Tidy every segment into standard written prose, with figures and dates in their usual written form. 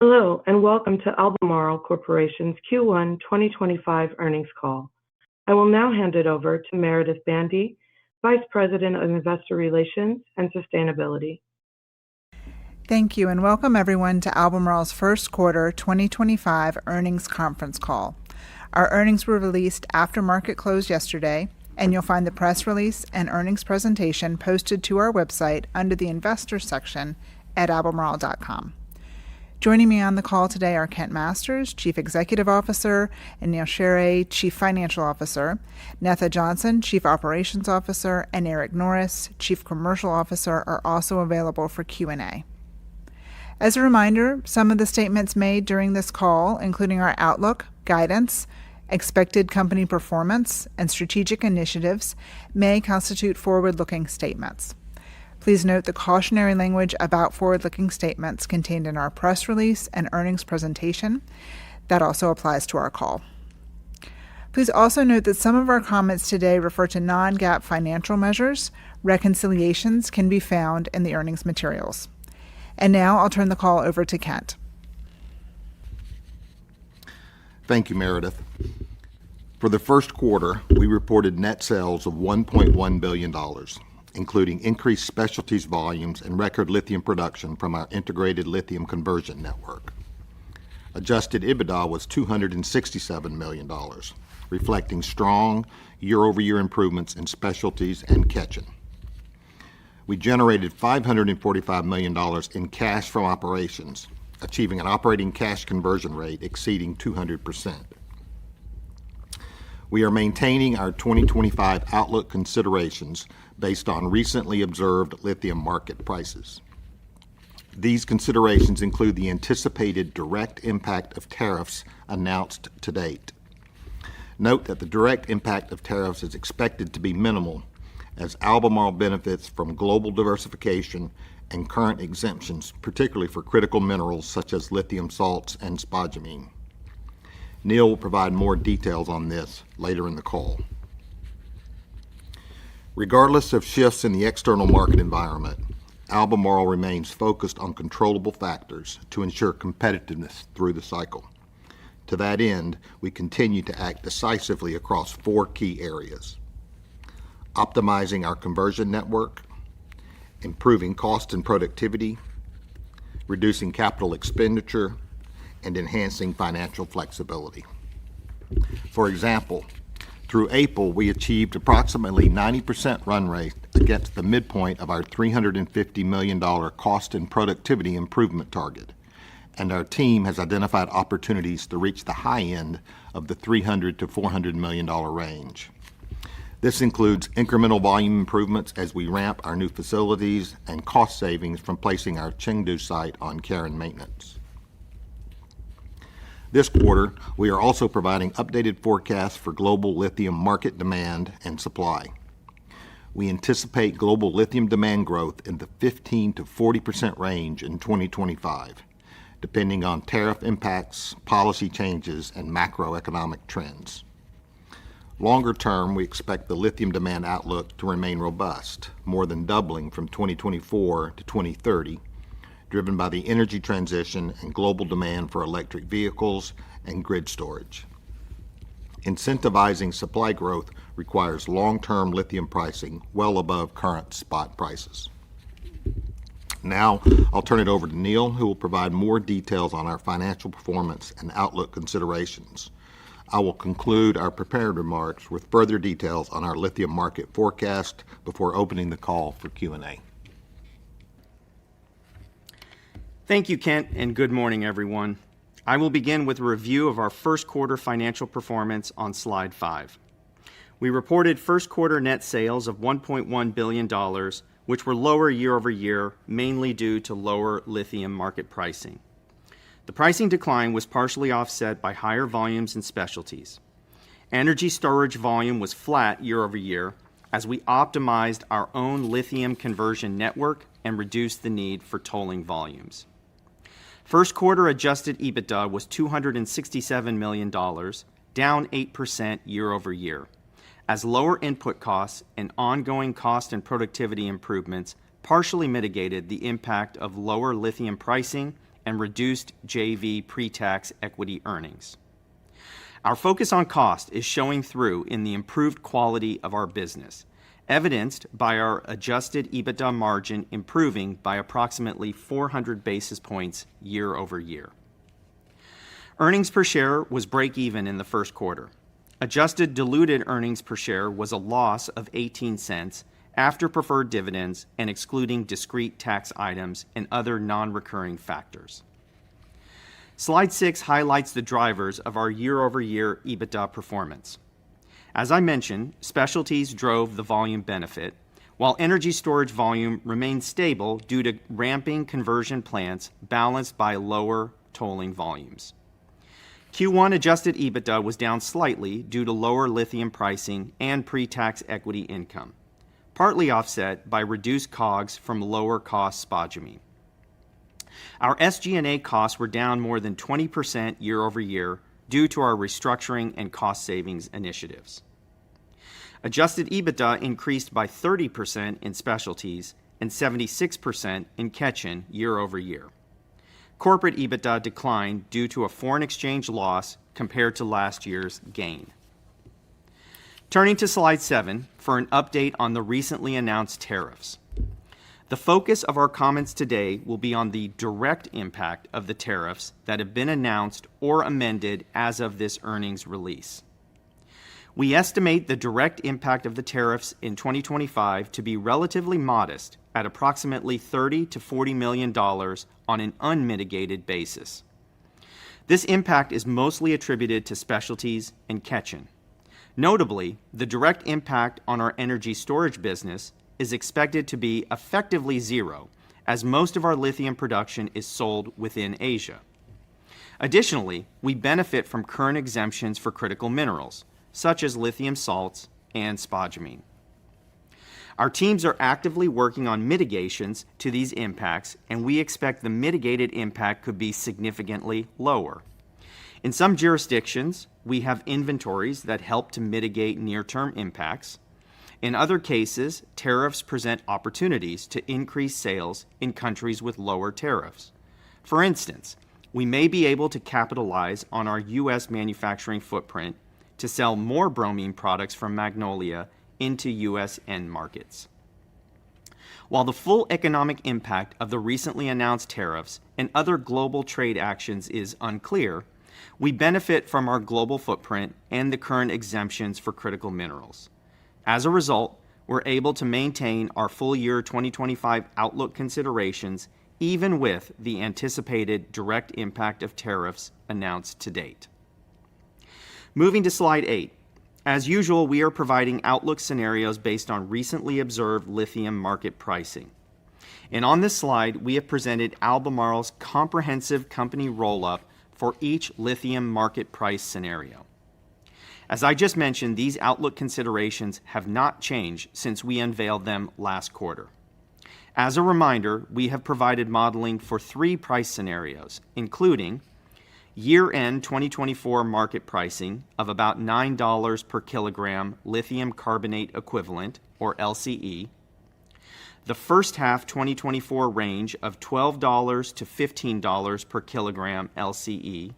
Hello, and welcome to Albemarle Corporation's Q1 2025 earnings call. I will now hand it over to Meredith Bandy, Vice President of Investor Relations and Sustainability. Thank you, and welcome everyone to Albemarle's first quarter 2025 earnings conference call. Our earnings were released after market close yesterday, and you'll find the press release and earnings presentation posted to our website under the Investors section at albemarle.com. Joining me on the call today are Kent Masters, Chief Executive Officer, and Neal Sheorey, Chief Financial Officer. Netha Johnson, Chief Operations Officer, and Eric Norris, Chief Commercial Officer, are also available for Q&A. As a reminder, some of the statements made during this call, including our outlook, guidance, expected company performance, and strategic initiatives, may constitute forward-looking statements. Please note the cautionary language about forward-looking statements contained in our press release and earnings presentation. That also applies to our call. Please also note that some of our comments today refer to non-GAAP financial measures. Reconciliations can be found in the earnings materials. And now I'll turn the call over to Kent. Thank you, Meredith. For the first quarter, we reported net sales of $1.1 billion. Including increased specialties volumes and record lithium production from our integrated lithium conversion network. Adjusted EBITDA was $267 million, reflecting strong year-over-year improvements in specialties and Ketjen. We generated $545 million in cash from operations, achieving an operating cash conversion rate exceeding 200%. We are maintaining our 2025 outlook considerations based on recently observed lithium market prices. These considerations include the anticipated direct impact of tariffs announced to date. Note that the direct impact of tariffs is expected to be minimal, as Albemarle benefits from global diversification and current exemptions, particularly for critical minerals such as lithium salts and spodumene. Neal will provide more details on this later in the call. Regardless of shifts in the external market environment, Albemarle remains focused on controllable factors to ensure competitiveness through the cycle. To that end, we continue to act decisively across four key areas: optimizing our conversion network, improving cost and productivity, reducing capital expenditure, and enhancing financial flexibility. For example, through April, we achieved approximately 90% run rate against the midpoint of our $350 million cost and productivity improvement target, and our team has identified opportunities to reach the high end of the $300 to $400 million range. This includes incremental volume improvements as we ramp our new facilities and cost savings from placing our Chengdu site on care and maintenance. This quarter, we are also providing updated forecasts for global lithium market demand and supply. We anticipate global lithium demand growth in the 15% to 40% range in 2025, depending on tariff impacts, policy changes, and macroeconomic trends. Longer term, we expect the lithium demand outlook to remain robust, more than doubling from 2024 to 2030, driven by the energy transition and global demand for electric vehicles and grid storage. Incentivizing supply growth requires long-term lithium pricing well above current spot prices. Now, I'll turn it over to Neal, who will provide more details on our financial performance and outlook considerations. I will conclude our prepared remarks with further details on our lithium market forecast before opening the call for Q&A. Thank you, Kent, and good morning, everyone. I will begin with a review of our first quarter financial performance on slide 5. We reported first quarter net sales of $1.1 billion, which were lower year over year, mainly due to lower lithium market pricing. The pricing decline was partially offset by higher volumes in specialties. Energy storage volume was flat year over year as we optimized our own lithium conversion network and reduced the need for tolling volumes. First quarter adjusted EBITDA was $267 million, down 8% year over year, as lower input costs and ongoing cost and productivity improvements partially mitigated the impact of lower lithium pricing and reduced JV pre-tax equity earnings. Our focus on cost is showing through in the improved quality of our business, evidenced by our adjusted EBITDA margin improving by approximately 400 basis points year over year. Earnings per share was break-even in the first quarter. Adjusted diluted earnings per share was a loss of 18 cents after preferred dividends and excluding discrete tax items and other non-recurring factors. Slide 6 highlights the drivers of our year-over-year EBITDA performance. As I mentioned, specialties drove the volume benefit, while energy storage volume remained stable due to ramping conversion plants balanced by lower tolling volumes. Q1 adjusted EBITDA was down slightly due to lower lithium pricing and pre-tax equity income, partly offset by reduced COGS from lower cost spodumene. Our SG&A costs were down more than 20% year over year due to our restructuring and cost savings initiatives. Adjusted EBITDA increased by 30% in specialties and 76% in Ketjen year over year. Corporate EBITDA declined due to a foreign exchange loss compared to last year's gain. Turning to slide 7 for an update on the recently announced tariffs. The focus of our comments today will be on the direct impact of the tariffs that have been announced or amended as of this earnings release. We estimate the direct impact of the tariffs in 2025 to be relatively modest at approximately $30 to $40 million on an unmitigated basis. This impact is mostly attributed to specialties and Ketjen. Notably, the direct impact on our energy storage business is expected to be effectively zero, as most of our lithium production is sold within Asia. Additionally, we benefit from current exemptions for critical minerals, such as lithium salts and spodumene. Our teams are actively working on mitigations to these impacts, and we expect the mitigated impact could be significantly lower. In some jurisdictions, we have inventories that help to mitigate near-term impacts. In other cases, tariffs present opportunities to increase sales in countries with lower tariffs. For instance, we may be able to capitalize on our U.S. manufacturing footprint to sell more bromine products from Magnolia into U.S. end markets. While the full economic impact of the recently announced tariffs and other global trade actions is unclear, we benefit from our global footprint and the current exemptions for critical minerals. As a result, we're able to maintain our full year 2025 outlook considerations even with the anticipated direct impact of tariffs announced to date. Moving to slide 8. As usual, we are providing outlook scenarios based on recently observed lithium market pricing. And on this slide, we have presented Albemarle's comprehensive company roll-up for each lithium market price scenario. As I just mentioned, these outlook considerations have not changed since we unveiled them last quarter. As a reminder, we have provided modeling for 3 price scenarios, including year-end 2024 market pricing of about $9 per kilogram lithium carbonate equivalent, or LCE, the first half 2024 range of $12 to $15 per kilogram LCE,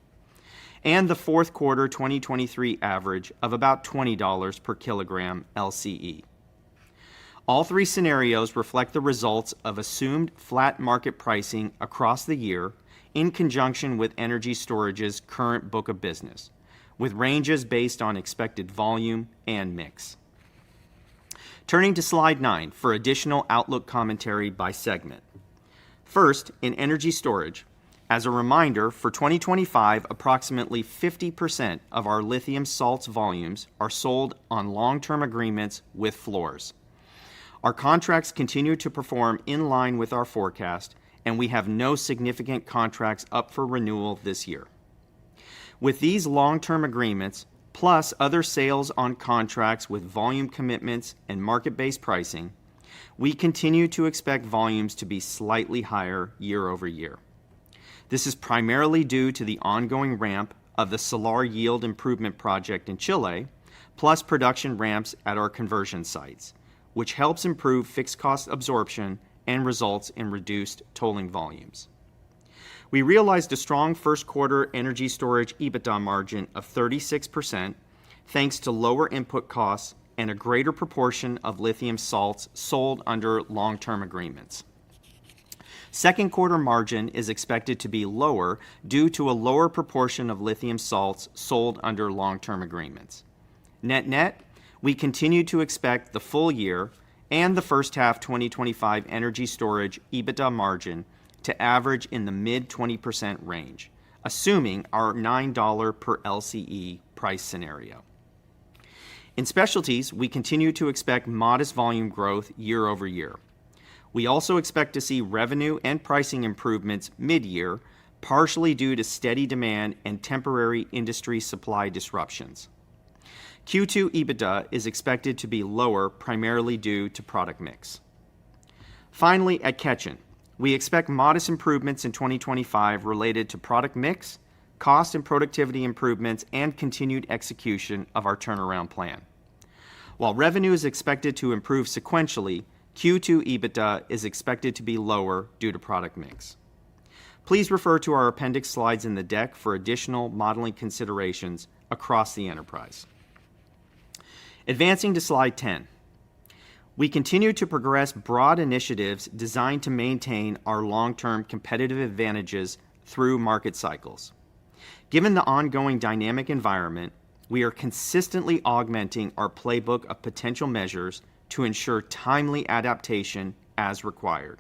and the fourth quarter 2023 average of about $20 per kilogram LCE. All 3 scenarios reflect the results of assumed flat market pricing across the year in conjunction with energy storage's current book of business, with ranges based on expected volume and mix. Turning to slide 9 for additional outlook commentary by segment. First, in energy storage, as a reminder, for 2025, approximately 50% of our lithium salts volumes are sold on long-term agreements with floors. Our contracts continue to perform in line with our forecast, and we have no significant contracts up for renewal this year. With these long-term agreements, plus other sales on contracts with volume commitments and market-based pricing, we continue to expect volumes to be slightly higher year over year. This is primarily due to the ongoing ramp of the Salar Yield Improvement Project in Chile, plus production ramps at our conversion sites, which helps improve fixed cost absorption and results in reduced tolling volumes. We realized a strong first quarter energy storage EBITDA margin of 36%, thanks to lower input costs and a greater proportion of lithium salts sold under long-term agreements. Second quarter margin is expected to be lower due to a lower proportion of lithium salts sold under long-term agreements. Net-net, we continue to expect the full year and the first half 2025 energy storage EBITDA margin to average in the mid-20% range, assuming our $9 per LCE price scenario. In specialties, we continue to expect modest volume growth year over year. We also expect to see revenue and pricing improvements mid-year, partially due to steady demand and temporary industry supply disruptions. Q2 EBITDA is expected to be lower primarily due to product mix. Finally, at Ketjen, we expect modest improvements in 2025 related to product mix, cost and productivity improvements, and continued execution of our turnaround plan. While revenue is expected to improve sequentially, Q2 EBITDA is expected to be lower due to product mix. Please refer to our appendix slides in the deck for additional modeling considerations across the enterprise. Advancing to slide 10. We continue to progress broad initiatives designed to maintain our long-term competitive advantages through market cycles. Given the ongoing dynamic environment, we are consistently augmenting our playbook of potential measures to ensure timely adaptation as required.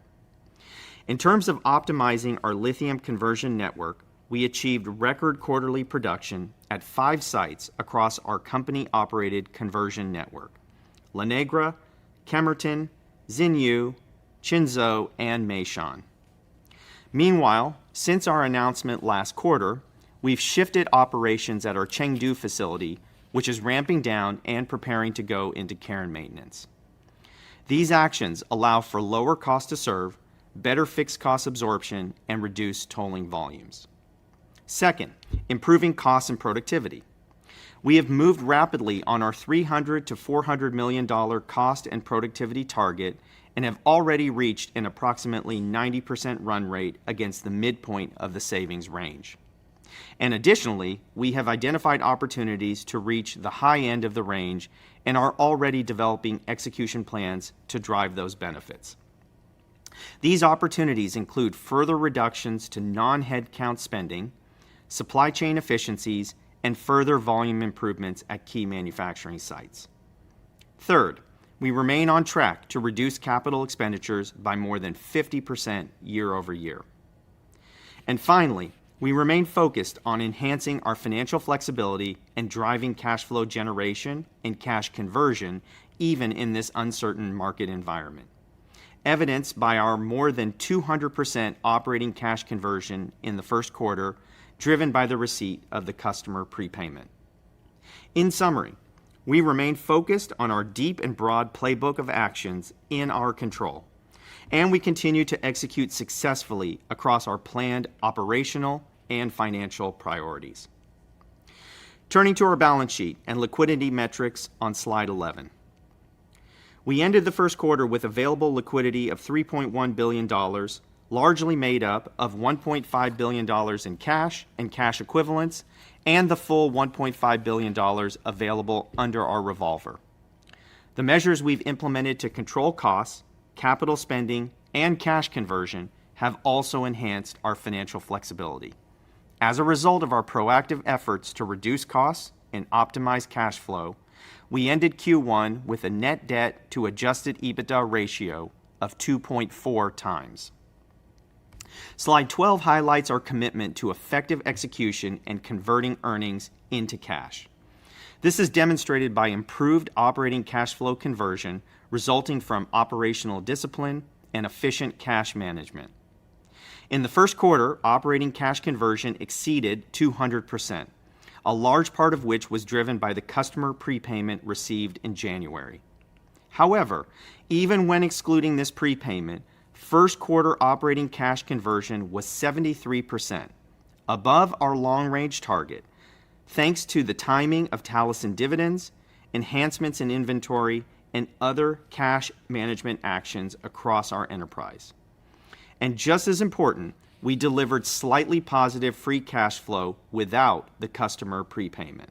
In terms of optimizing our lithium conversion network, we achieved record quarterly production at 5 sites across our company-operated conversion network: La Negra, Kemerton, Xinyu, Qinzhou, and Meishan. Meanwhile, since our announcement last quarter, we've shifted operations at our Chengdu facility, which is ramping down and preparing to go into care and maintenance. These actions allow for lower cost to serve, better fixed cost absorption, and reduced tolling volumes. Second, improving cost and productivity. We have moved rapidly on our $300 to $400 million cost and productivity target and have already reached an approximately 90% run rate against the midpoint of the savings range. And additionally, we have identified opportunities to reach the high end of the range and are already developing execution plans to drive those benefits. These opportunities include further reductions to non-headcount spending, supply chain efficiencies, and further volume improvements at key manufacturing sites. Third, we remain on track to reduce capital expenditures by more than 50% year over year. And finally, we remain focused on enhancing our financial flexibility and driving cash flow generation and cash conversion even in this uncertain market environment, evidenced by our more than 200% operating cash conversion in the first quarter, driven by the receipt of the customer prepayment. In summary, we remain focused on our deep and broad playbook of actions in our control, and we continue to execute successfully across our planned operational and financial priorities. Turning to our balance sheet and liquidity metrics on slide 11. We ended the first quarter with available liquidity of $3.1 billion, largely made up of $1.5 billion in cash and cash equivalents, and the full $1.5 billion available under our revolver. The measures we've implemented to control costs, capital spending, and cash conversion have also enhanced our financial flexibility. As a result of our proactive efforts to reduce costs and optimize cash flow, we ended Q1 with a net debt to adjusted EBITDA ratio of 2.4 times. Slide 12 highlights our commitment to effective execution and converting earnings into cash. This is demonstrated by improved operating cash flow conversion resulting from operational discipline and efficient cash management. In the first quarter, operating cash conversion exceeded 200%, a large part of which was driven by the customer prepayment received in January. However, even when excluding this prepayment, first quarter operating cash conversion was 73%, above our long-range target, thanks to the timing of Talison dividends, enhancements in inventory, and other cash management actions across our enterprise. And just as important, we delivered slightly positive free cash flow without the customer prepayment.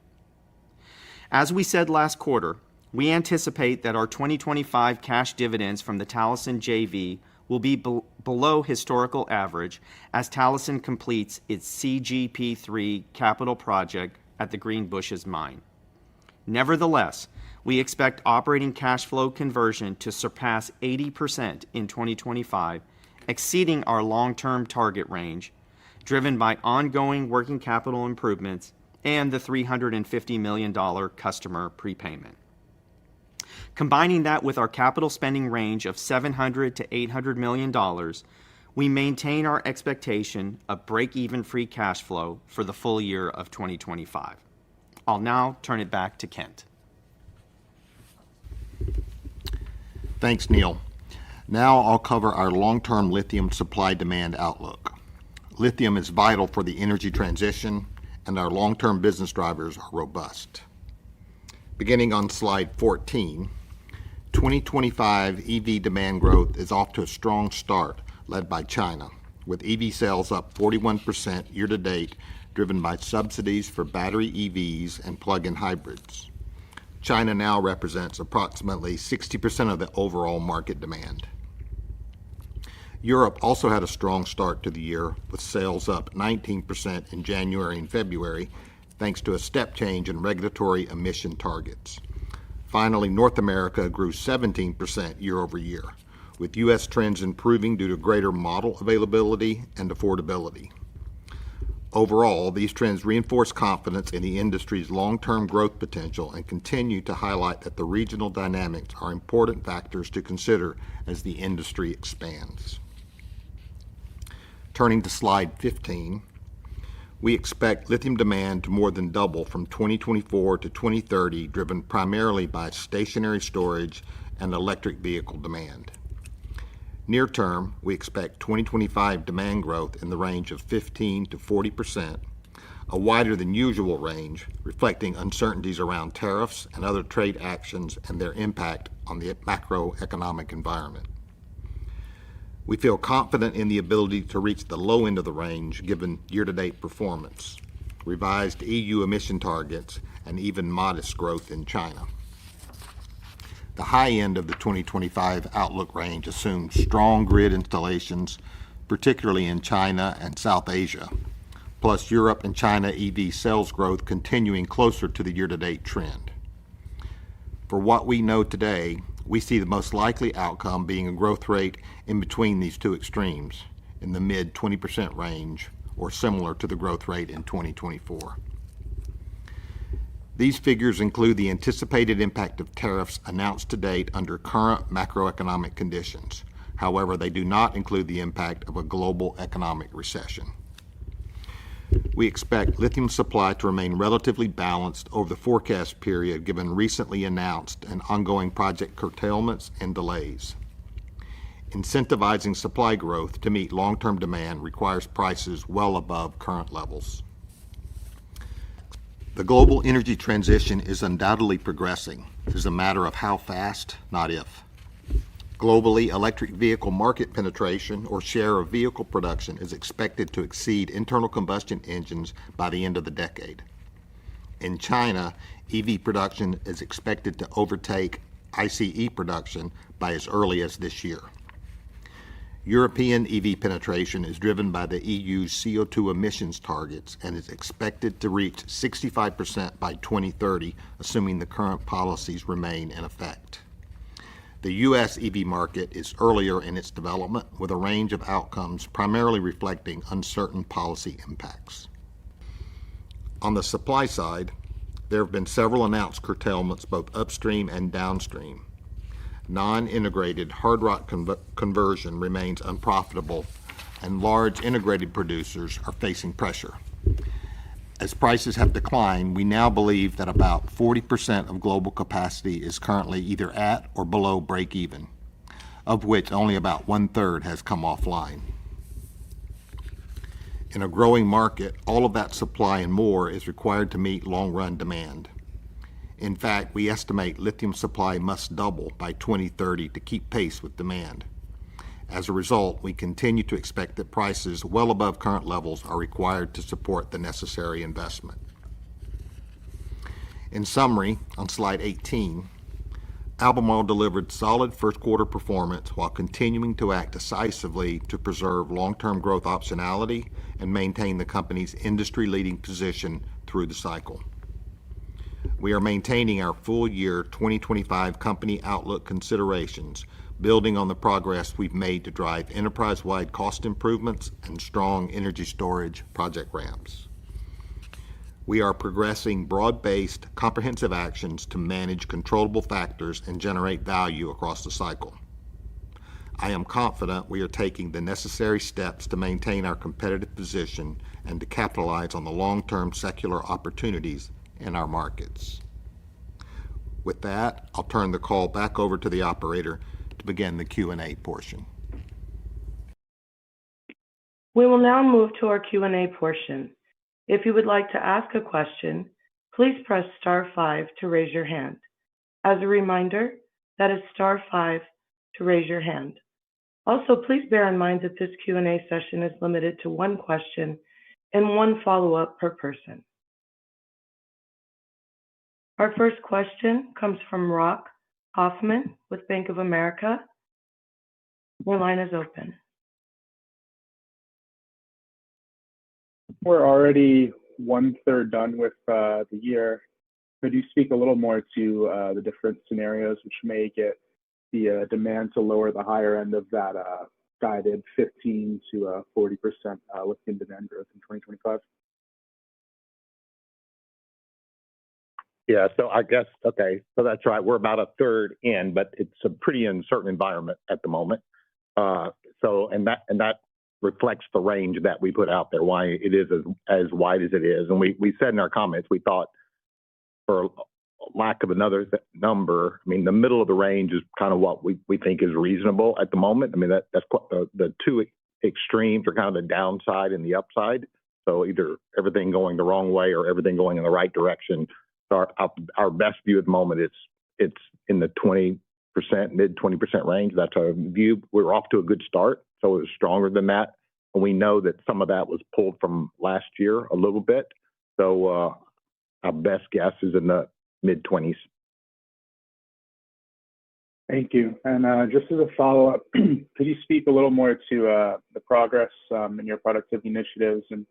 As we said last quarter, we anticipate that our 2025 cash dividends from the Talison JV will be below historical average as Talison completes its CGP3 capital project at the Greenbushes mine. Nevertheless, we expect operating cash flow conversion to surpass 80% in 2025, exceeding our long-term target range, driven by ongoing working capital improvements and the $350 million customer prepayment. Combining that with our capital spending range of $700 to $800 million, we maintain our expectation of break-even free cash flow for the full year of 2025. I'll now turn it back to Kent. Thanks, Neil. Now I'll cover our long-term lithium supply-demand outlook. Lithium is vital for the energy transition, and our long-term business drivers are robust. Beginning on slide 14, 2025 EV demand growth is off to a strong start, led by China, with EV sales up 41% year-to-date, driven by subsidies for battery EVs and plug-in hybrids. China now represents approximately 60% of the overall market demand. Europe also had a strong start to the year, with sales up 19% in January and February, thanks to a step change in regulatory emission targets. Finally, North America grew 17% year over year, with U.S. trends improving due to greater model availability and affordability. Overall, these trends reinforce confidence in the industry's long-term growth potential and continue to highlight that the regional dynamics are important factors to consider as the industry expands. Turning to slide 15, we expect lithium demand to more than double from 2024 to 2030, driven primarily by stationary storage and electric vehicle demand. Near term, we expect 2025 demand growth in the range of 15% to 40%, a wider than usual range, reflecting uncertainties around tariffs and other trade actions and their impact on the macroeconomic environment. We feel confident in the ability to reach the low end of the range given year-to-date performance, revised EU emission targets, and even modest growth in China. The high end of the 2025 outlook range assumes strong grid installations, particularly in China and South Asia, plus Europe and China EV sales growth continuing closer to the year-to-date trend. For what we know today, we see the most likely outcome being a growth rate in between these two extremes, in the mid-20% range, or similar to the growth rate in 2024. These figures include the anticipated impact of tariffs announced to date under current macroeconomic conditions. However, they do not include the impact of a global economic recession. We expect lithium supply to remain relatively balanced over the forecast period given recently announced and ongoing project curtailments and delays. Incentivizing supply growth to meet long-term demand requires prices well above current levels. The global energy transition is undoubtedly progressing. It is a matter of how fast, not if. Globally, electric vehicle market penetration, or share of vehicle production, is expected to exceed internal combustion engines by the end of the decade. In China, EV production is expected to overtake ICE production by as early as this year. European EV penetration is driven by the EU's CO2 emissions targets and is expected to reach 65% by 2030, assuming the current policies remain in effect. The U.S. EV market is earlier in its development, with a range of outcomes primarily reflecting uncertain policy impacts. On the supply side, there have been several announced curtailments both upstream and downstream. Non-integrated hard rock conversion remains unprofitable, and large integrated producers are facing pressure. As prices have declined, we now believe that about 40% of global capacity is currently either at or below break-even, of which only about one-third has come offline. In a growing market, all of that supply and more is required to meet long-run demand. In fact, we estimate lithium supply must double by 2030 to keep pace with demand. As a result, we continue to expect that prices well above current levels are required to support the necessary investment. In summary, on slide 18, Albemarle delivered solid first quarter performance while continuing to act decisively to preserve long-term growth optionality and maintain the company's industry-leading position through the cycle. We are maintaining our full year 2025 company outlook considerations, building on the progress we've made to drive enterprise-wide cost improvements and strong energy storage project ramps. We are progressing broad-based, comprehensive actions to manage controllable factors and generate value across the cycle. I am confident we are taking the necessary steps to maintain our competitive position and to capitalize on the long-term secular opportunities in our markets. With that, I'll turn the call back over to the operator to begin the Q&A portion. We will now move to our Q&A portion. If you would like to ask a question, please press star 5 to raise your hand. As a reminder, that is star 5 to raise your hand. Also, please bear in mind that this Q&A session is limited to one question and one follow-up per person. Our first question comes from Rock Hoffman with Bank of America. Your line is open. We're already 1/3 done with the year. Could you speak a little more to the different scenarios which may get the demand to lower the higher end of that guided 15 to 40% lithium demand growth in 2025? Yeah, so I guess, okay, so that's right. We're about 1/3 in, but it's a pretty uncertain environment at the moment. And that reflects the range that we put out there, why it is as wide as it is. And we said in our comments, we thought, for lack of another number, I mean, the middle of the range is kind of what we think is reasonable at the moment. I mean, that's the two extremes are kind of the downside and the upside. So either everything going the wrong way or everything going in the right direction. So our best view at the moment, it's in the 20%, mid 20% range. That's our view. We're off to a good start, so it was stronger than that. And we know that some of that was pulled from last year a little bit. So our best guess is in the mid 20s. Thank you. And just as a follow-up, could you speak a little more to the progress in your productivity initiatives? And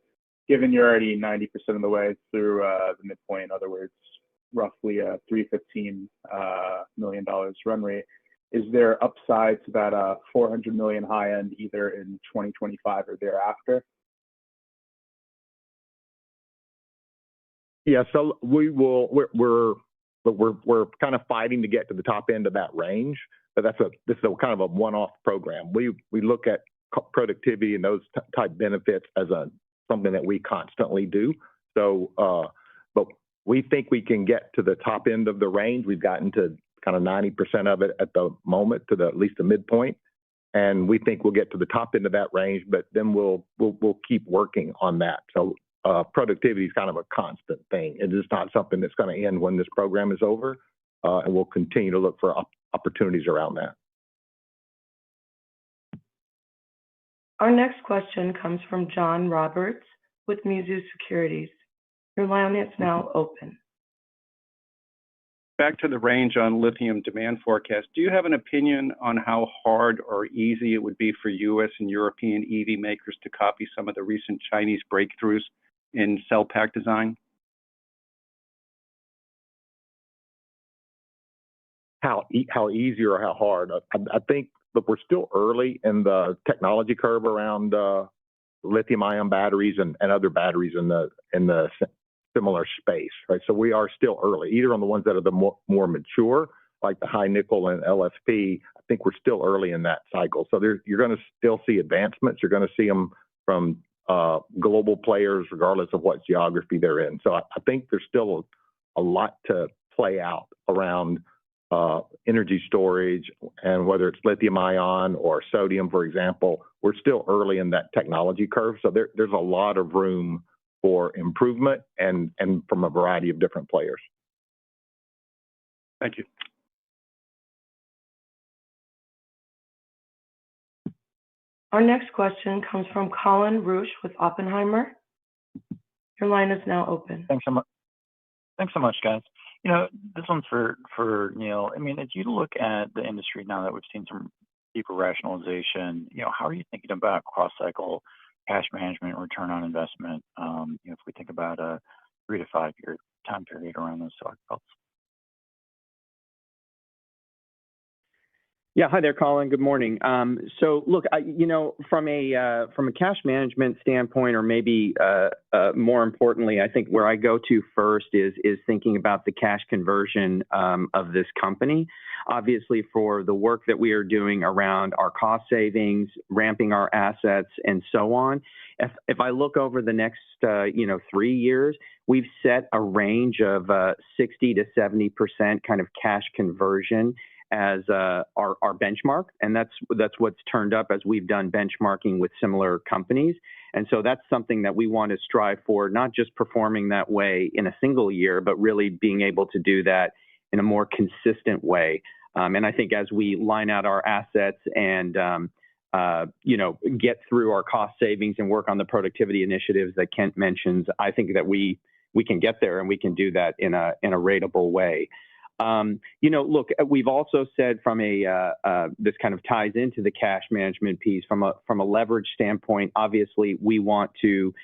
given you're already 90% of the way through the midpoint, in other words, roughly a $315 million run rate, is there upside to that $400 million high end either in 2025 or thereafter? Yeah, so we're kind of fighting to get to the top end of that range, but this is kind of a one-off program. We look at productivity and those type benefits as something that we constantly do. So, but we think we can get to the top end of the range. We've gotten to kind of 90% of it at the moment, to at least the midpoint, and we think we'll get to the top end of that range. But then we'll keep working on that. So productivity is kind of a constant thing. It is not something that's going to end when this program is over, and we'll continue to look for opportunities around that. Our next question comes from John Roberts with Mizuho Securities. Your line is now open. Back to the range on lithium demand forecast. Do you have an opinion on how hard or easy it would be for U.S. and European EV makers to copy some of the recent Chinese breakthroughs in cell pack design? How easy or how hard? I think, but we're still early in the technology curve around lithium-ion batteries and other batteries in the similar space, right? So we are still early, either on the ones that are the more mature, like the high nickel and LFP. I think we're still early in that cycle. So you're going to still see advancements. You're going to see them from global players, regardless of what geography they're in. So I think there's still a lot to play out around energy storage, and whether it's lithium ion or sodium, for example, we're still early in that technology curve. So there's a lot of room for improvement and from a variety of different players. Thank you. Our next question comes from Colin Rusch with Oppenheimer. Your line is now open. Thanks so much. Thanks so much, guys. This one's for Neil. I mean, as you look at the industry now that we've seen some deeper rationalization, how are you thinking about cross-cycle cash management, return on investment? If we think about a 3 to 5 year time period around those cycles. Yeah, hi there, Colin. Good morning. So look, from a cash management standpoint, or maybe more importantly, I think where I go to first is thinking about the cash conversion of this company. Obviously, for the work that we are doing around our cost savings, ramping our assets, and so on. If I look over the next 3 years, we've set a range of 60 to 70% kind of cash conversion as our benchmark, and that's what's turned up as we've done benchmarking with similar companies. And so that's something that we want to strive for, not just performing that way in a single year, but really being able to do that in a more consistent way. And I think as we line out our assets and get through our cost savings and work on the productivity initiatives that Kent mentions, I think that we can get there, and we can do that in a ratable way. Look, we've also said from this kind of ties into the cash management piece from a leverage standpoint. Obviously, we want to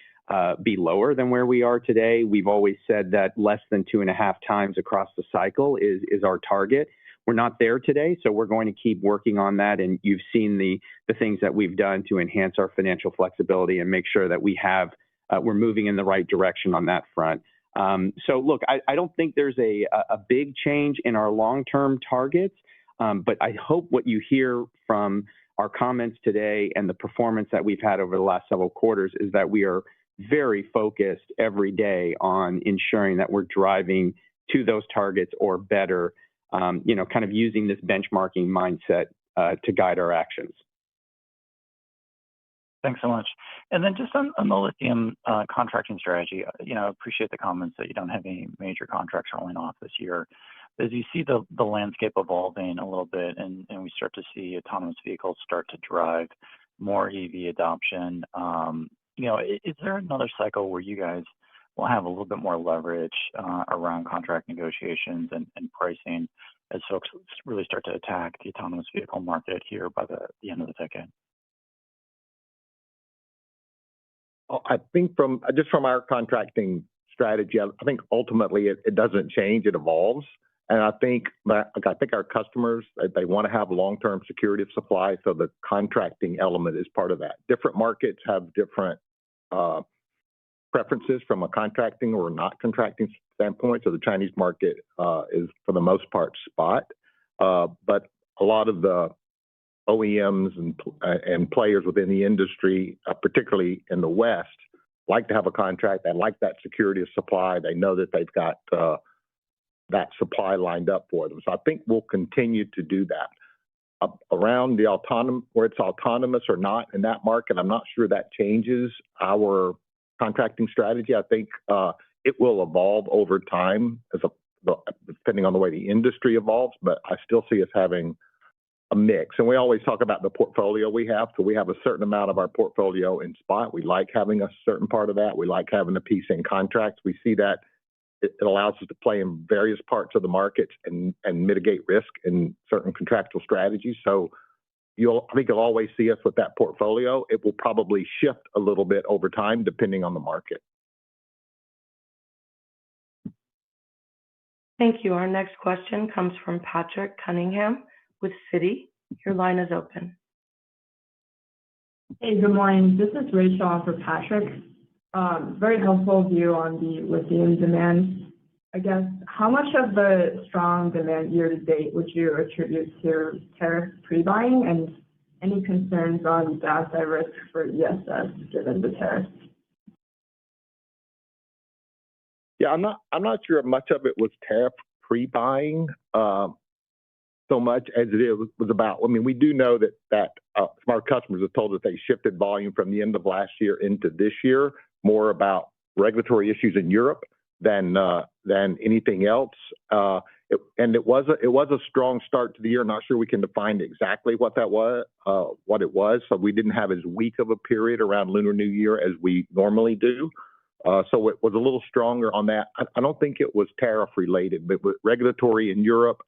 be lower than where we are today. We've always said that less than 2.5 times across the cycle is our target. We're not there today, so we're going to keep working on that. And you've seen the things that we've done to enhance our financial flexibility and make sure that we're moving in the right direction on that front. So look, I don't think there's a big change in our long-term targets, but I hope what you hear from our comments today and the performance that we've had over the last several quarters is that we are very focused every day on ensuring that we're driving to those targets or better, kind of using this benchmarking mindset to guide our actions. Thanks so much. And then just on the lithium contracting strategy, appreciate the comments that you don't have any major contracts rolling off this year. As you see the landscape evolving a little bit and we start to see autonomous vehicles start to drive more EV adoption, is there another cycle where you guys will have a little bit more leverage around contract negotiations and pricing as folks really start to attack the autonomous vehicle market here by the end of the decade? I think from our contracting strategy, I think ultimately it doesn't change; it evolves. And I think our customers, they want to have long-term security of supply, so the contracting element is part of that. Different markets have different preferences from a contracting or not contracting standpoint. So the Chinese market is, for the most part, spot, but a lot of the OEMs and players within the industry, particularly in the West, like to have a contract. They like that security of supply. They know that they've got that supply lined up for them. So I think we'll continue to do that. Around the where it's autonomous or not in that market, I'm not sure that changes our contracting strategy. I think it will evolve over time depending on the way the industry evolves, but I still see us having a mix. And we always talk about the portfolio we have. So we have a certain amount of our portfolio in spot. We like having a certain part of that. We like having a piece in contracts. We see that it allows us to play in various parts of the market and mitigate risk in certain contractual strategies. So I think you'll always see us with that portfolio. It will probably shift a little bit over time depending on the market. Thank you. Our next question comes from Patrick Cunningham with Citi. Your line is open. Hey, good morning. This is Rachel on for Patrick. Very helpful view on the lithium demand. I guess, how much of the strong demand year to date would you attribute to tariff pre-buying, and any concerns on downside risk for ESS given the tariffs? Yeah, I'm not sure much of it was tariff pre-buying so much as it was about. I mean, we do know that our customers have told us they shifted volume from the end of last year into this year, more about regulatory issues in Europe than anything else. it was a strong start to the year. Not sure we can define exactly what that was, what it was. So we didn't have as weak of a period around Lunar New Year as we normally do. So it was a little stronger on that. I don't think it was tariff related, but with regulatory in Europe.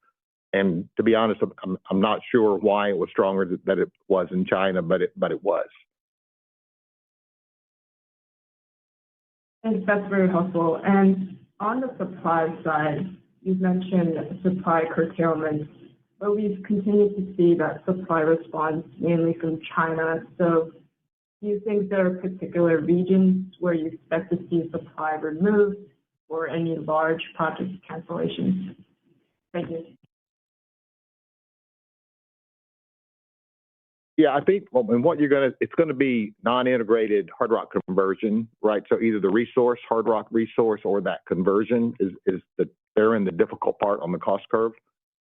And to be honest, I'm not sure why it was stronger than it was in China, but it was. Thanks, that's very helpful. And on the supply side, you've mentioned supply curtailment, but we've continued to see that supply response mainly from China. So do you think there are particular regions where you expect to see supply removed or any large project cancellations? Thank you. Yeah, I think it's going to be non-integrated hard rock conversion, right? So either the hard rock resource, or that conversion they're in the difficult part on the cost curve.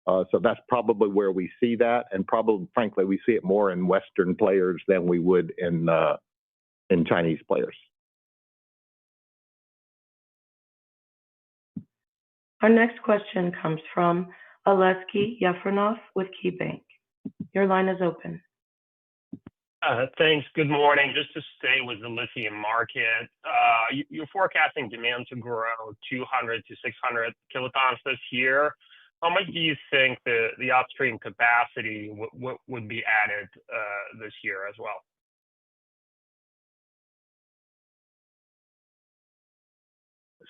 So that's probably where we see that, and probably, frankly, we see it more in Western players than we would in Chinese players. Our next question comes from Aleksey Yefremov with KeyBank. Your line is open. Thanks. Good morning. Just to stay with the lithium market, you're forecasting demand to grow 200 to 600 kilotons this year. How much do you think the upstream capacity would be added this year as well?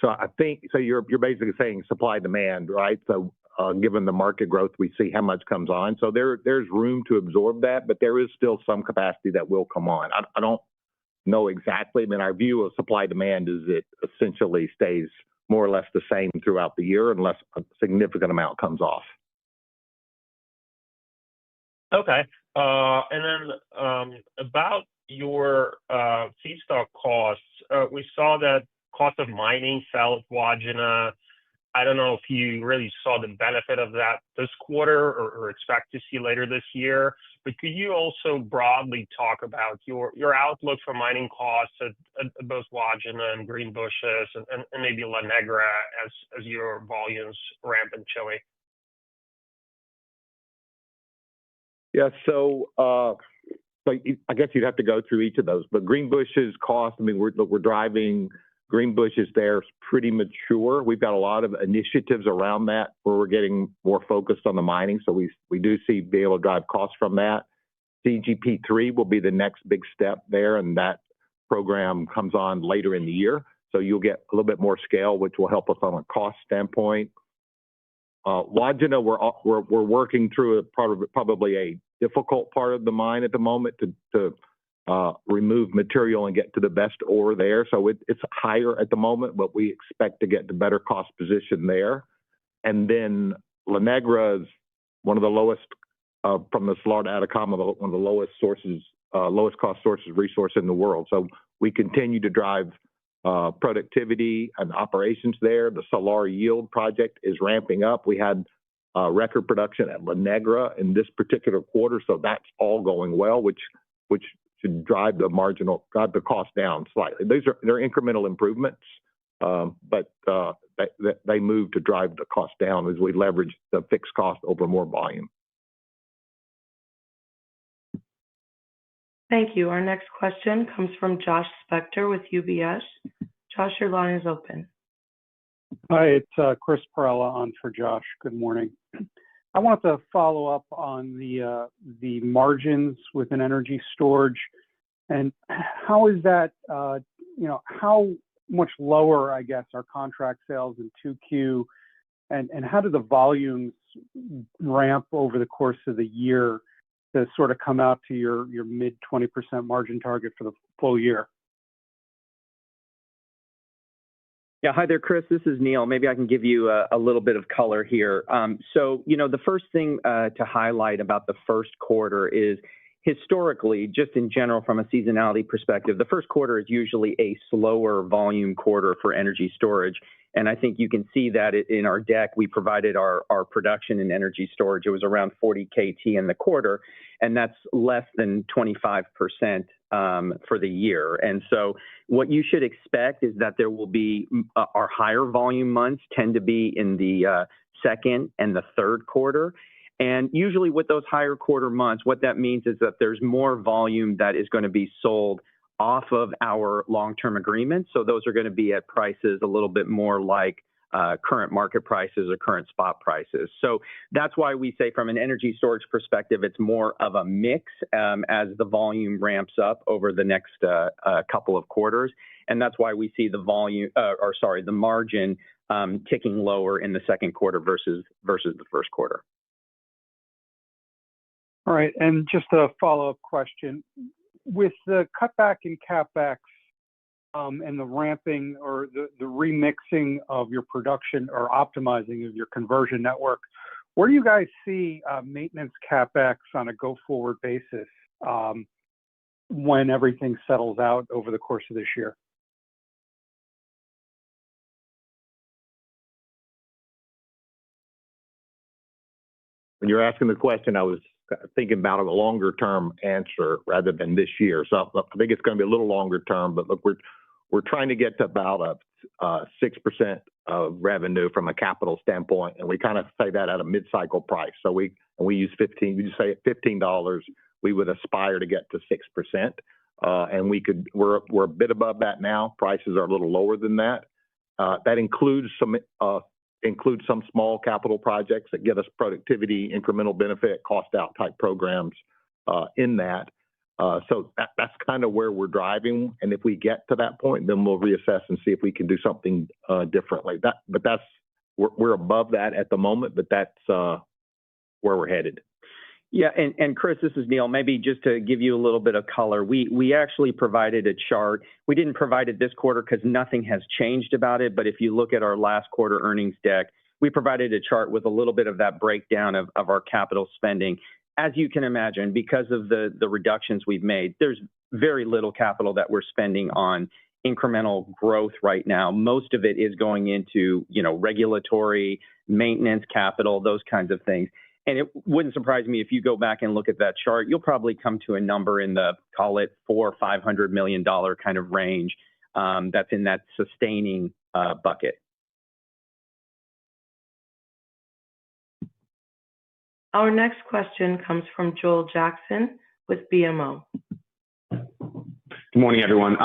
So I think you're basically saying supply demand, right? So given the market growth, we see how much comes on. So there's room to absorb that, but there is still some capacity that will come on. I don't know exactly. I mean, our view of supply demand is it essentially stays more or less the same throughout the year unless a significant amount comes off. Okay. And then about your feedstock costs, we saw that cost of mining fell at Wodgina. I don't know if you really saw the benefit of that this quarter or expect to see later this year, but could you also broadly talk about your outlook for mining costs at both Wodgina and Greenbushes and maybe La Negra as your volumes ramp in Chile? Yeah, so I guess you'd have to go through each of those. But Greenbushes cost, I mean, we're driving Greenbushes there is pretty mature. We've got a lot of initiatives around that where we're getting more focused on the mining. So we do see be able to drive costs from that. CGP3 will be the next big step there, and that program comes on later in the year. So you'll get a little bit more scale, which will help us on a cost standpoint. Wodgina, we're working through probably a difficult part of the mine at the moment to remove material and get to the best ore there. So it's higher at the moment, but we expect to get to better cost position there. And then La Negra is one of the lowest from the Salar de Atacama, one of the lowest cost sources of resource in the world. So we continue to drive productivity and operations there. The Salar Yield project is ramping up. We had record production at La Negra in this particular quarter, so that's all going well, which should drive the cost down slightly. They're incremental improvements, but they move to drive the cost down as we leverage the fixed cost over more volume. Thank you. Our next question comes from Josh Spector with UBS. Josh, your line is open. Hi, it's Chris Perella on for Josh. Good morning. I wanted to follow up on the margins within energy storage, and how is that? How much lower, I guess, are contract sales in 2Q, and how do the volumes ramp over the course of the year to sort of come out to your mid 20% margin target for the full year? Yeah, hi there, Chris. This is Neil. Maybe I can give you a little bit of color here. So, the first thing to highlight about the first quarter is historically, just in general from a seasonality perspective, the first quarter is usually a slower volume quarter for energy storage. And I think you can see that in our deck. We provided our production in energy storage. It was around 40 KT in the quarter, and that's less than 25% for the year. And so what you should expect is that there will be our higher volume months tend to be in the second and the third quarter. And usually with those higher quarter months, what that means is that there's more volume that is going to be sold off of our long-term agreements. So those are going to be at prices a little bit more like current market prices or current spot prices. So that's why we say from an energy storage perspective, it's more of a mix as the volume ramps up over the next couple of quarters. And that's why we see the the margin ticking lower in the second quarter versus the first quarter. All right, and just a follow-up question. With the cutback in CapEx and the ramping or the remixing of your production or optimizing of your conversion network, where do you guys see maintenance CapEx on a go-forward basis when everything settles out over the course of this year? When you're asking the question, I was thinking about a longer term answer rather than this year. So I think it's going to be a little longer term, but look, we're trying to get to about a 6% of revenue from a capital standpoint, and we kind of say that at a mid-cycle price. So we use 15. We just say at $15, we would aspire to get to 6%, and we're a bit above that now. Prices are a little lower than that. That includes some small capital projects that get us productivity, incremental benefit, cost out type programs in that. So that's kind of where we're driving. And if we get to that point, then we'll reassess and see if we can do something differently. We're above that at the moment, but that's where we're headed. Yeah, and Chris, this is Neil. Maybe just to give you a little bit of color, we actually provided a chart. We didn't provide it this quarter because nothing has changed about it. But if you look at our last quarter earnings deck, we provided a chart with a little bit of that breakdown of our capital spending. As you can imagine, because of the reductions we've made, there's very little capital that we're spending on incremental growth right now. Most of it is going into regulatory, maintenance, capital, those kinds of things. And it wouldn't surprise me if you go back and look at that chart, you'll probably come to a number in the, call it $400 or $500 million kind of range that's in that sustaining bucket. Our next question comes from Joel Jackson with BMO. Good morning, everyone.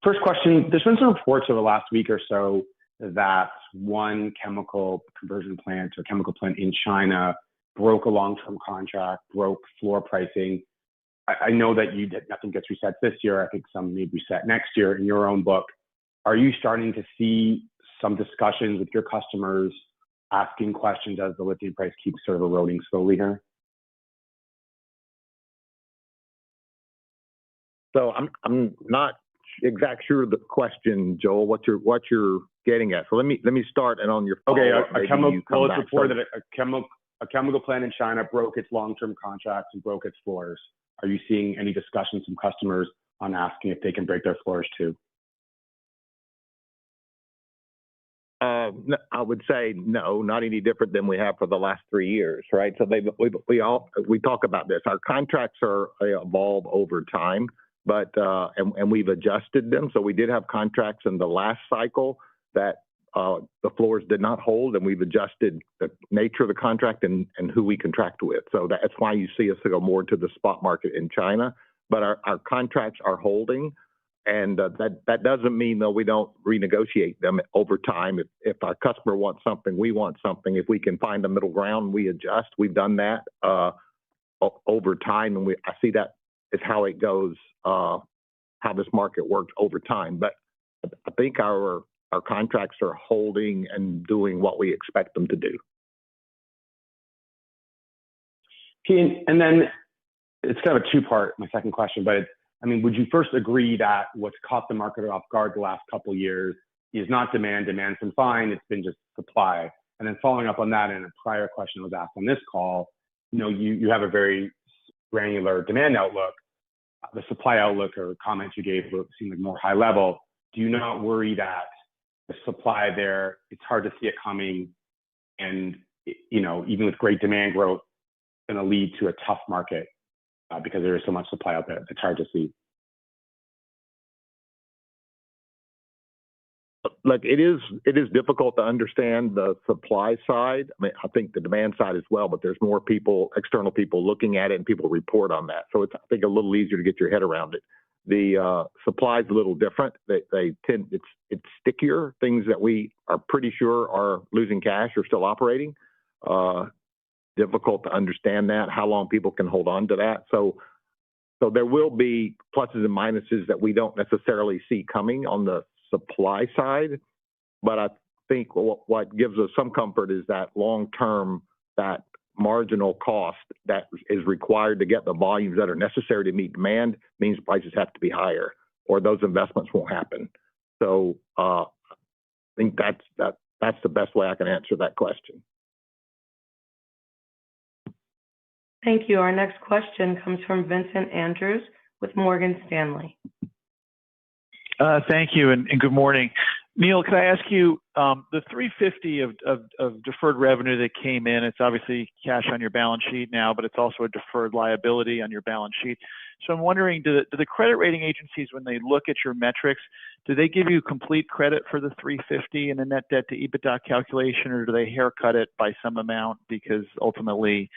First question, there's been some reports over the last week or so that one chemical conversion plant or chemical plant in China broke a long-term contract, broke floor pricing. I know that nothing gets reset this year. I think some may be reset next year in your own book. Are you starting to see some discussions with your customers asking questions as the lithium price keeps sort of eroding slowly here? So I'm not exactly sure of the question, Joel, what you're getting at. So let me start, and on your follow-up, it's reported that a chemical plant in China broke its long-term contracts and broke its floors. Are you seeing any discussions from customers on asking if they can break their floors too? I would say no, not any different than we have for the last 3 years, right? So we talk about this. Our contracts evolve over time, but and we've adjusted them. So we did have contracts in the last cycle that the floors did not hold, and we've adjusted the nature of the contract and who we contract with. So that's why you see us go more to the spot market in China. But our contracts are holding, and that doesn't mean that we don't renegotiate them over time. If our customer wants something, we want something. If we can find a middle ground, we adjust. We've done that over time, and I see that is how it goes, how this market works over time. But I think our contracts are holding and doing what we expect them to do. And then it's kind of a two-part, my second question, but would you first agree that what's caught the market off guard the last couple of years is not demand? Demand's been fine, it's been just supply. And then following up on that, in a prior question that was asked on this call, you have a very granular demand outlook, the supply outlook or comments you gave seem like more high level. Do you not worry that the supply there, it's hard to see it coming, and even with great demand growth, going to lead to a tough market because there is so much supply out there? It's hard to see. Look, it is difficult to understand the supply side. I mean, I think the demand side as well, but there's more people, external people looking at it, and people report on that. So it's, I think, a little easier to get your head around it. The supply is a little different. It's stickier. Things that we are pretty sure are losing cash are still operating. Difficult to understand that, how long people can hold on to that. So there will be pluses and minuses that we don't necessarily see coming on the supply side, but I think what gives us some comfort is that long-term, that marginal cost that is required to get the volumes that are necessary to meet demand means prices have to be higher, or those investments won't happen. So I think that's the best way I can answer that question. Thank you. Our next question comes from Vincent Andrews with Morgan Stanley. Thank you, and good morning. Neil, can I ask you, the $350 of deferred revenue that came in, it's obviously cash on your balance sheet now, but it's also a deferred liability on your balance sheet. So I'm wondering, do the credit rating agencies, when they look at your metrics, do they give you complete credit for the $350 in the net debt to EBITDA calculation, or do they haircut it by some amount because ultimately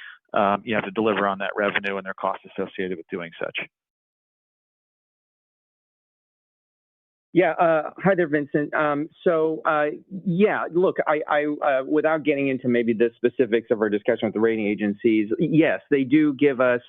you have to deliver on that revenue and their costs associated with doing such? Yeah. Hi there, Vincent. Yeah, look, I without getting into maybe the specifics of our discussion with the rating agencies, yes, they do give us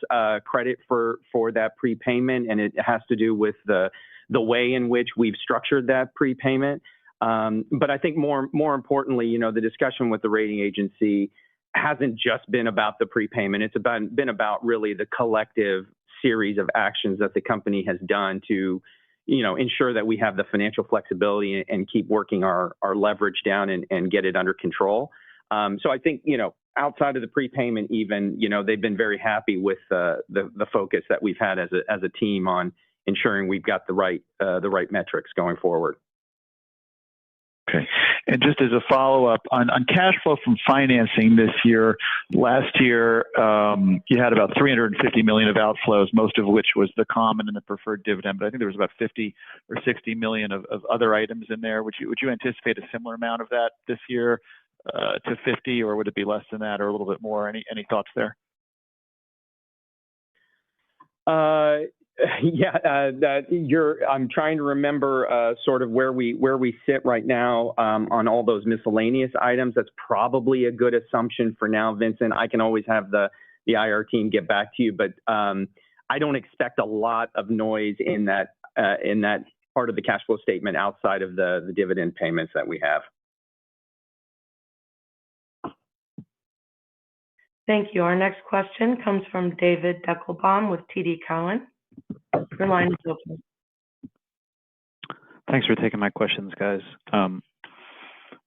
credit for that prepayment, and it has to do with the way in which we've structured that prepayment. But I think more importantly, the discussion with the rating agency hasn't just been about the prepayment. It's been about really the collective series of actions that the company has done to ensure that we have the financial flexibility and keep working our leverage down and get it under control. So I think, outside of the prepayment even, they've been very happy with the focus that we've had as a team on ensuring we've got the right metrics going forward. Okay. And just as a follow-up on cash flow from financing this year, last year you had about $350 million of outflows, most of which was the common and the preferred dividend, but I think there was about $50 or $60 million of other items in there. Would you anticipate a similar amount of that this year to 50, or would it be less than that or a little bit more? Any thoughts there? Yeah, I'm trying to remember sort of where we sit right now on all those miscellaneous items. That's probably a good assumption for now, Vincent. I can always have the IR team get back to you, but I don't expect a lot of noise in that part of the cash flow statement outside of the dividend payments that we have. Thank you. Our next question comes from David Deckelbaum with TD Cowen. Your line is open. Thanks for taking my questions, guys.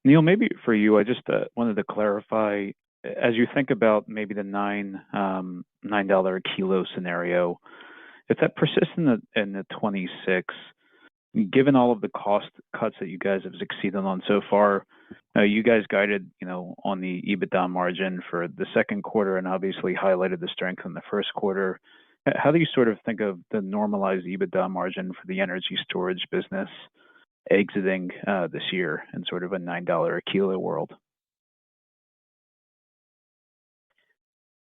Neil, maybe for you, I just wanted to clarify, as you think about maybe the $9 a kilo scenario, if that persists in the 26, given all of the cost cuts that you guys have succeeded on so far, you guys guided, on the EBITDA margin for the second quarter and obviously highlighted the strength in the first quarter. How do you sort of think of the normalized EBITDA margin for the energy storage business exiting this year in sort of a $9 a kilo world?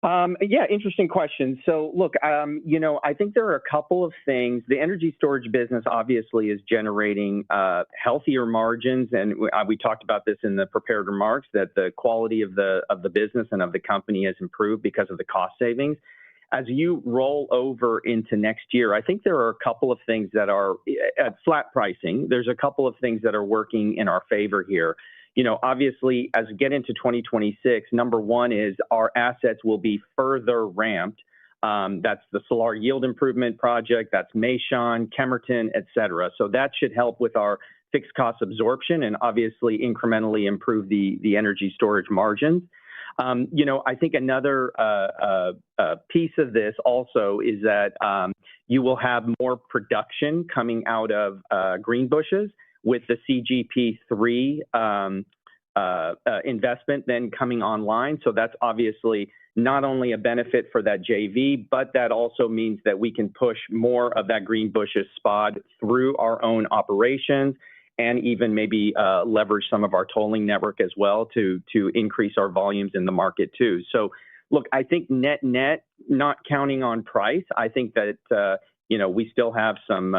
Yeah, interesting question. So look, I think there are a couple of things. The energy storage business obviously is generating healthier margins, and we talked about this in the prepared remarks, that the quality of the business and of the company has improved because of the cost savings. As you roll over into next year, I think there are a couple of things that are at flat pricing. There's a couple of things that are working in our favor here. Obviously, as we get into 2026, number one is our assets will be further ramped. That's the Solar Yield Improvement Project, that's Meishan, Kemerton, et cetera. So that should help with our fixed cost absorption and obviously incrementally improve the energy storage margins. I think another piece of this also is that you will have more production coming out of Greenbushes with the CGP3 investment then coming online. So that's obviously not only a benefit for that JV, but that also means that we can push more of that Greenbushes spod through our own operations and even maybe leverage some of our tolling network as well to increase our volumes in the market too. So look, I think net, not counting on price, I think that, we still have some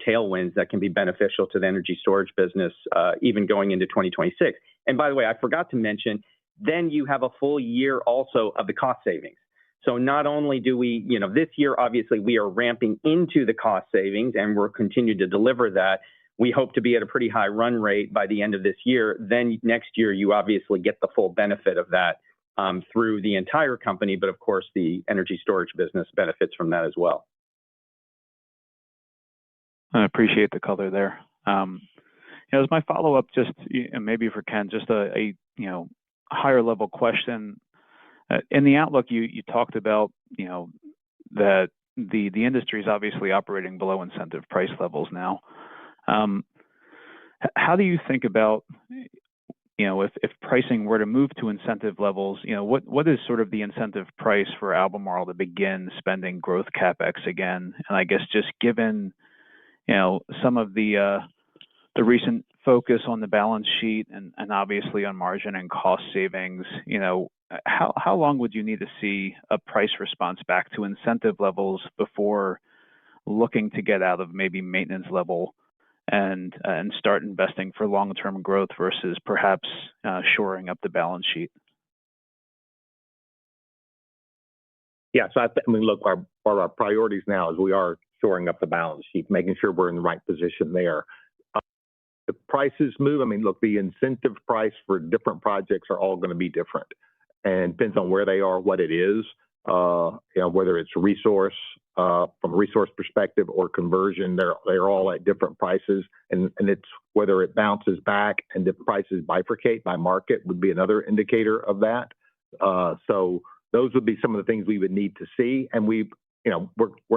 tailwinds that can be beneficial to the energy storage business, even going into 2026. And by the way, I forgot to mention, then you have a full year also of the cost savings. So not only do we, this year, obviously, we are ramping into the cost savings and we'll continue to deliver that. We hope to be at a pretty high run rate by the end of this year. Then next year, you obviously get the full benefit of that through the entire company. But of course, the energy storage business benefits from that as well. I appreciate the color there. As my follow-up, just maybe for Ken, just a higher level question. In the outlook, you talked about that the industry is obviously operating below incentive price levels now. How do you think about if pricing were to move to incentive levels? What is sort of the incentive price for Albemarle to begin spending growth capex again? And I guess just given some of the recent focus on the balance sheet and obviously on margin and cost savings, how long would you need to see a price response back to incentive levels before looking to get out of maybe maintenance level and start investing for long-term growth versus perhaps shoring up the balance sheet? Yeah, so look, our priorities now is we are shoring up the balance sheet, making sure we're in the right position there. The prices move. Look, the incentive price for different projects are all going to be different, and depends on where they are, what it is, whether it's resource from a resource perspective or conversion. They're all at different prices, and it's whether it bounces back and the prices bifurcate by market would be another indicator of that. So those would be some of the things we would need to see, and we're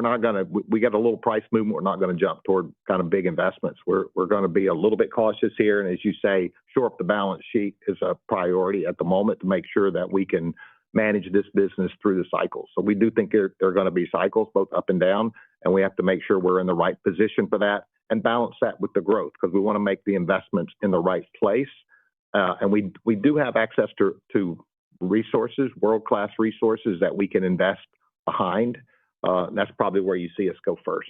not going to, we got a little price movement. We're not going to jump toward kind of big investments. We're going to be a little bit cautious here. And as you say, shore up the balance sheet is a priority at the moment to make sure that we can manage this business through the cycles. So we do think there are going to be cycles both up and down, and we have to make sure we're in the right position for that and balance that with the growth because we want to make the investments in the right place. And we do have access to resources, world-class resources that we can invest behind. That's probably where you see us go first.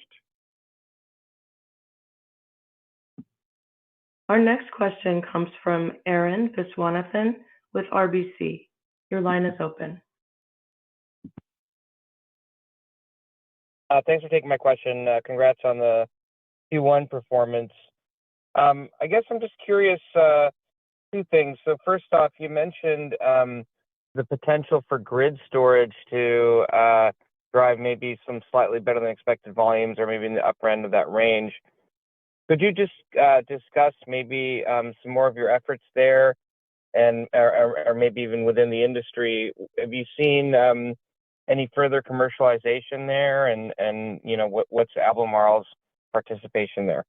Our next question comes from Arun Viswanathan with RBC. Your line is open. Thanks for taking my question. Congrats on the Q1 performance. I guess I'm just curious, two things. So first off, you mentioned the potential for grid storage to drive maybe some slightly better than expected volumes or maybe in the upper end of that range. Could you just discuss maybe some more of your efforts there and or maybe even within the industry? Have you seen any further commercialization there and what's Albemarle's participation there?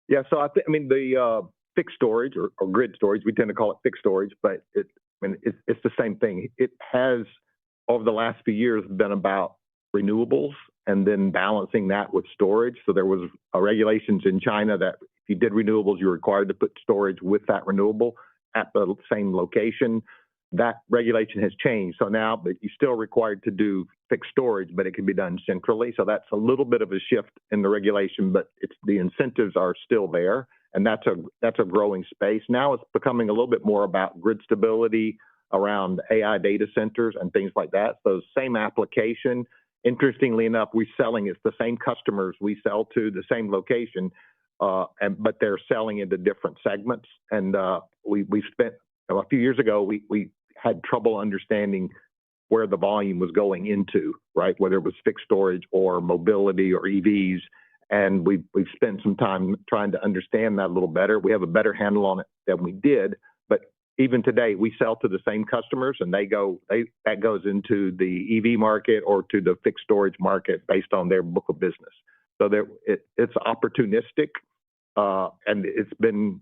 Yeah, so the fixed storage or grid storage, we tend to call it fixed storage, but it's the same thing. It has, over the last few years, been about renewables and then balancing that with storage. So there was regulations in China that if you did renewables, you're required to put storage with that renewable at the same location. That regulation has changed. So now you're still required to do fixed storage, but it can be done centrally. So that's a little bit of a shift in the regulation, but the incentives are still there. And that's a growing space. Now it's becoming a little bit more about grid stability around AI data centers and things like that. So same application. Interestingly enough, it's the same customers we sell to, the same location, but they're selling into different segments. And we spent a few years ago, we had trouble understanding where the volume was going into, right? Whether it was fixed storage or mobility or EVs. And we've spent some time trying to understand that a little better. We have a better handle on it than we did, even today, we sell to the same customers, and that goes into the EV market or to the fixed storage market based on their book of business. So it's opportunistic, and it's been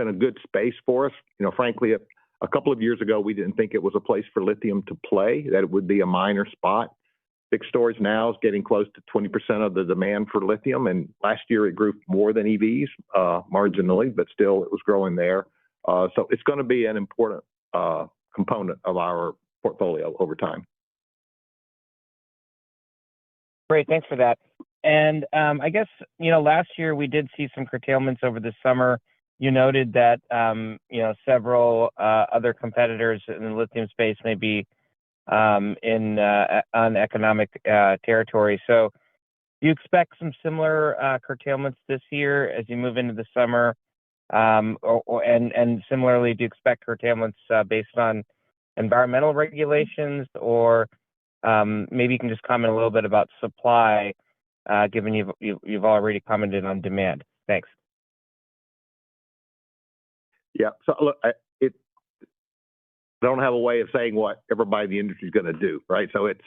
a good space for us. You know, frankly, a couple of years ago, we didn't think it was a place for lithium to play, that it would be a minor spot. Fixed storage now is getting close to 20% of the demand for lithium, and last year it grew more than EVs, marginally, but still it was growing there. So it's going to be an important component of our portfolio over time. Great, thanks for that. And I guess, you know, last year we did see some curtailments over the summer. You noted that, you know, several other competitors in the lithium space may be in uneconomic territory. So do you expect some similar curtailments this year as you move into the summer? And similarly, do you expect curtailments based on environmental regulations, or maybe you can just comment a little bit about supply, given you've already commented on demand. Thanks. Yeah. So look, I don't have a way of saying what everybody in the industry is going to do, right? So it's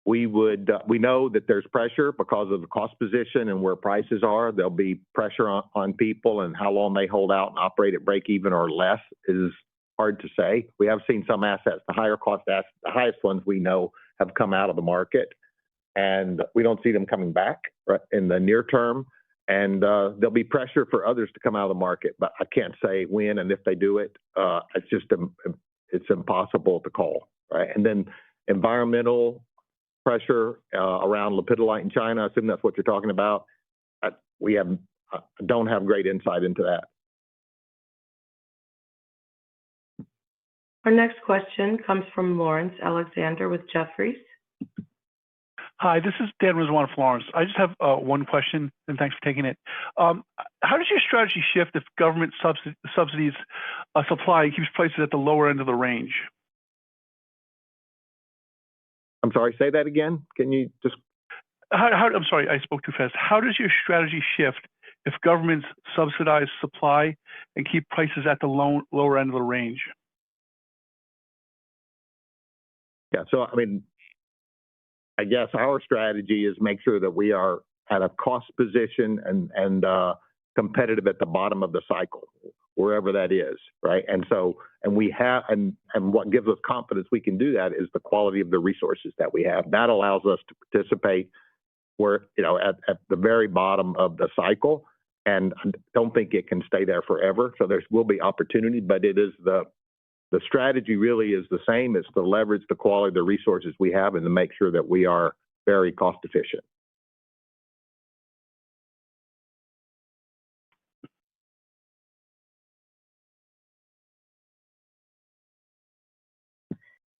we know that there's pressure because of the cost position and where prices are. There'll be pressure on people, and how long they hold out and operate at break even or less is hard to say. We have seen some assets, the higher cost assets, the highest ones we know have come out of the market, and we don't see them coming back right, in the near term. And there'll be pressure for others to come out of the market, but I can't say when and if they do it. It's impossible to call, right? And then environmental pressure around lepidolite in China. I assume that's what you're talking about. We don't have great insight into that. Our next question comes from Lawrence Alexander with Jefferies. Hi, this is Dan Rizwan Florence. I just have one question, and thanks for taking it. How does your strategy shift if government subsidies supply keeps prices at the lower end of the range? I'm sorry, say that again. Can you just... I'm sorry, I spoke too fast. How does your strategy shift if governments subsidize supply and keep prices at the lower end of the range? Yeah, so I mean, I guess our strategy is make sure that we are at a cost position and competitive at the bottom of the cycle, wherever that is, right? And what gives us confidence we can do that is the quality of the resources that we have. That allows us to participate where, you know, at the very bottom of the cycle, and I don't think it can stay there forever. So there will be opportunity, but it is the strategy really is the same. It's to leverage the quality of the resources we have and to make sure that we are very cost efficient.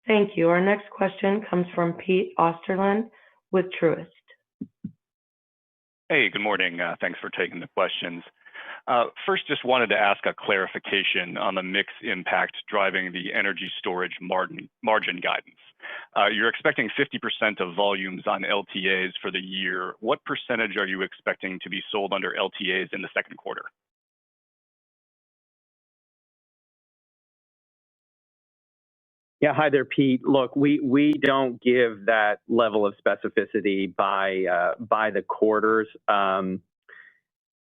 Thank you. Our next question comes from Pete Osterland with Truist. Hey, good morning. Thanks for taking the questions. First, just wanted to ask a clarification on the mix impact driving the energy storage margin guidance. You're expecting 50% of volumes on LTAs for the year. What percentage are you expecting to be sold under LTAs in the second quarter? Yeah, hi there, Pete. Look, we don't give that level of specificity by the quarters.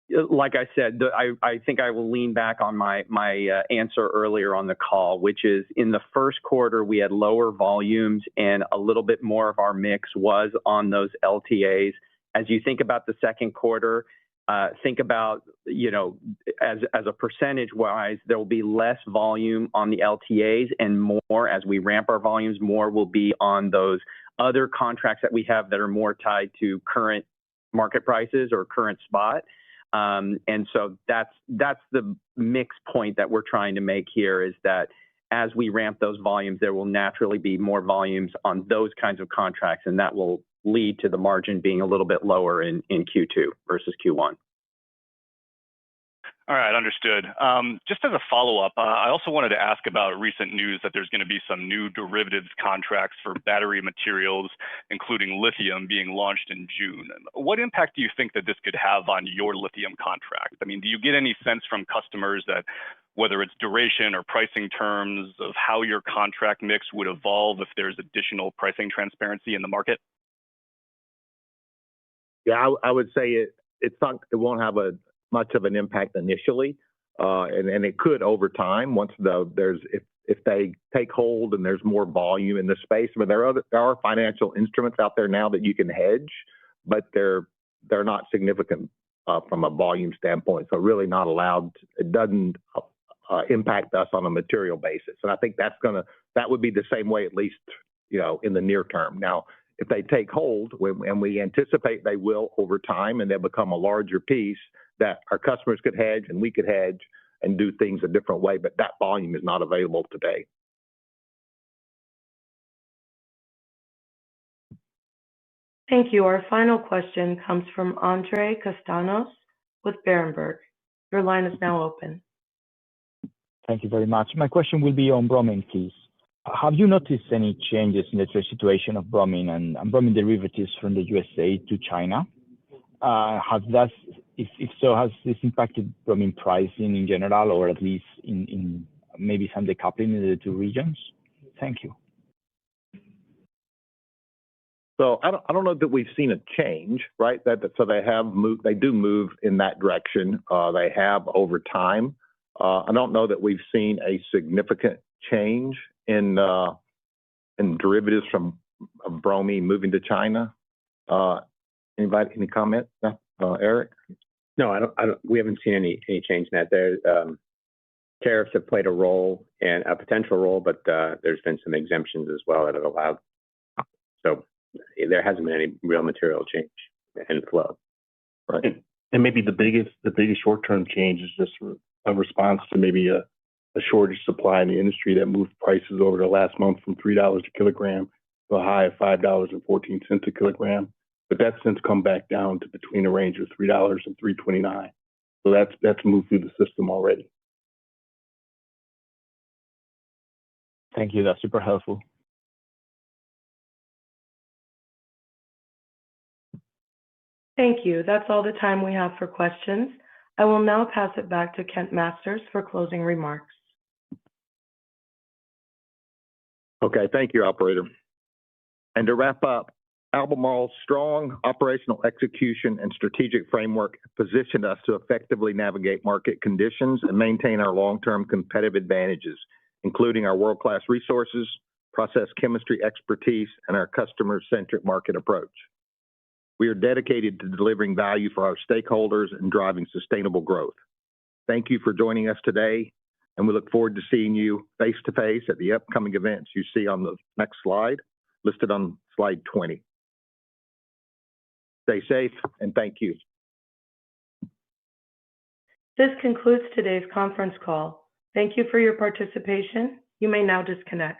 Like I said, I think I will lean back on my answer earlier on the call, which is in the first quarter, we had lower volumes and a little bit more of our mix was on those LTAs. As you think about the second quarter, think about, you know, as a percentage wise, there will be less volume on the LTAs and more as we ramp our volumes, more will be on those other contracts that we have that are more tied to current market prices or current spot. And so that's the mix point that we're trying to make here is that as we ramp those volumes, there will naturally be more volumes on those kinds of contracts, and that will lead to the margin being a little bit lower in Q2 versus Q1. All right, understood. Just as a follow-up, I also wanted to ask about recent news that there's going to be some new derivatives contracts for battery materials, including lithium, being launched in June. What impact do you think that this could have on your lithium contract? I mean, do you get any sense from customers that whether it's duration or pricing terms of how your contract mix would evolve if there's additional pricing transparency in the market? Yeah, I would say it won't have much of an impact initially, and it could over time once if they take hold and there's more volume in the space. I mean, there are financial instruments out there now that you can hedge, but they're not significant from a volume standpoint. So really not allowed. It doesn't impact us on a material basis, and I think that would be the same way, at least in the near term. Now, if they take hold, and we anticipate they will over time, and they'll become a larger piece that our customers could hedge and we could hedge and do things a different way, but that volume is not available today. Thank you. Our final question comes from Andre Castanos with Berenberg. Your line is now open. Thank you very much. My question will be on bromine, please. Have you noticed any changes in the trade situation of bromine and bromine derivatives from the USA to China? If so, has this impacted bromine pricing in general, or at least in maybe some decoupling in the two regions? Thank you. So I don't know that we've seen a change, right? So they have moved. They do move in that direction. They have over time. I don't know that we've seen a significant change in derivatives from bromine moving to China. Anybody? Any comment? Eric? No, I don't. We haven't seen any change in that. There, tariffs have played a role and a potential role, but there's been some exemptions as well that have allowed. So there hasn't been any real material change in flow. Right. And maybe the biggest short-term change is just a response to maybe a shortage supply in the industry that moved prices over the last month from $3 a kilogram to a high of $5.14 a kilogram. But that's since come back down to between a range of $3 and $3.29. So that's moved through the system already. Thank you. That's super helpful. Thank you. That's all the time we have for questions. I will now pass it back to Kent Masters for closing remarks. Okay, thank you, operator. And to wrap up, Albemarle's strong operational execution and strategic framework positioned us to effectively navigate market conditions and maintain our long-term competitive advantages, including our world-class resources, process chemistry expertise, and our customer-centric market approach. We are dedicated to delivering value for our stakeholders and driving sustainable growth. Thank you for joining us today, and we look forward to seeing you face-to-face at the upcoming events you see on the next slide, listed on slide 20. Stay safe, and thank you. This concludes today's conference call. Thank you for your participation. You may now disconnect.